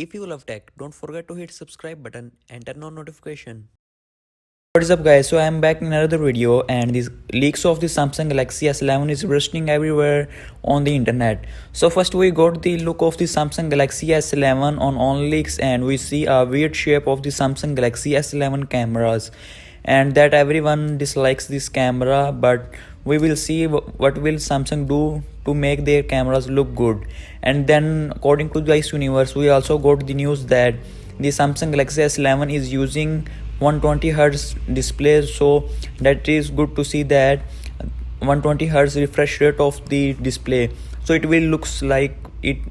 If you love tech, don't forget to hit subscribe button and turn on notification. What is up guys, so I am back in another video, and these leaks of the Samsung Galaxy S11 is bursting everywhere on the internet. So first we got the look of the Samsung Galaxy S11 on OnLeaks, and we see a weird shape of the Samsung Galaxy S11 cameras, and that everyone dislikes this camera, but we will see what will Samsung do to make their cameras look good. And then according to the Ice Universe, we also got the news that the Samsung Galaxy S11 is using 120 Hz display, so that is good to see that 120 Hz refresh rate of the display, so it will looks like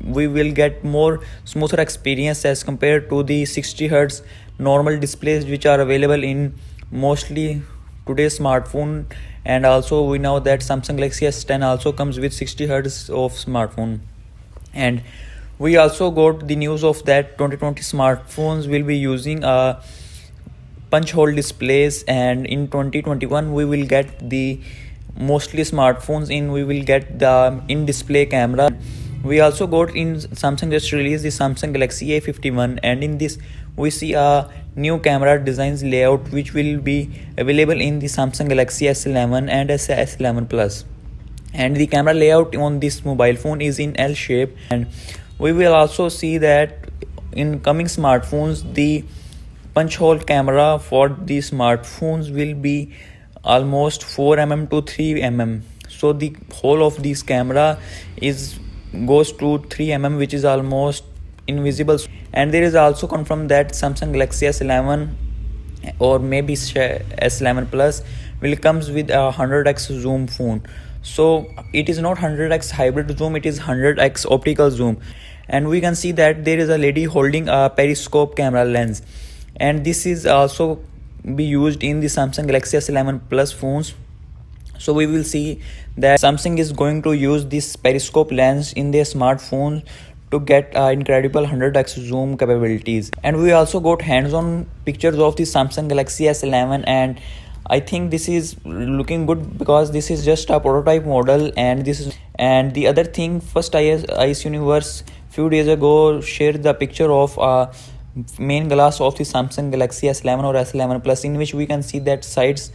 we will get more smoother experience as compared to the 60 Hz normal displays which are available in mostly today's smartphone. And also we know that Samsung Galaxy S10 also comes with 60 Hz of smartphone. And we also got the news of that 2020 smartphones will be using a punch hole displays, and in 2021 we will get the mostly smartphones we will get the in display camera. We also got in Samsung just released the Samsung Galaxy A51, and in this we see a new camera designs layout which will be available in the Samsung Galaxy S11 and S11 Plus. And the camera layout on this mobile phone is in L shape, and we will also see that in coming smartphones the punch hole camera for the smartphones will be almost 4 mm to 3 mm, so the whole of this camera is goes to 3 mm, which is almost invisible. And there is also confirmed that Samsung Galaxy S11 or maybe S11 Plus will comes with a 100x zoom phone. So it is not 100x hybrid zoom, it is 100x optical zoom. And we can see that there is a lady holding a periscope camera lens, and this is also be used in the Samsung Galaxy S11 Plus phones. So we will see that Samsung is going to use this periscope lens in their smartphone to get incredible 100x zoom capabilities. And we also got hands-on pictures of the Samsung Galaxy S11, and I think this is looking good because this is just a prototype model. And the other thing, first Ice Universe few days ago shared the picture of main glass of the Samsung Galaxy S11 or S11 Plus, in which we can see that sides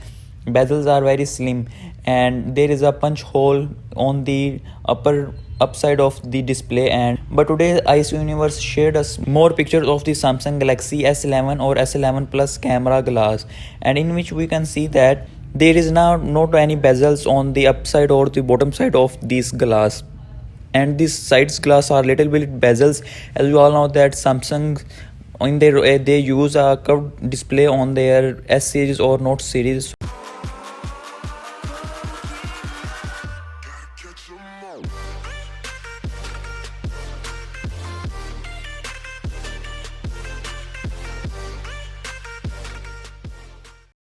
bezels are very slim, and there is a punch hole on the upside of the display. And but today Ice Universe shared us more pictures of the Samsung Galaxy S11 or S11 Plus camera glass, and in which we can see that there is now not any bezels on the upside or the bottom side of this glass, and these sides glass are little bit bezels. As you all know that Samsung in their they use a curved display on their S series or Note series.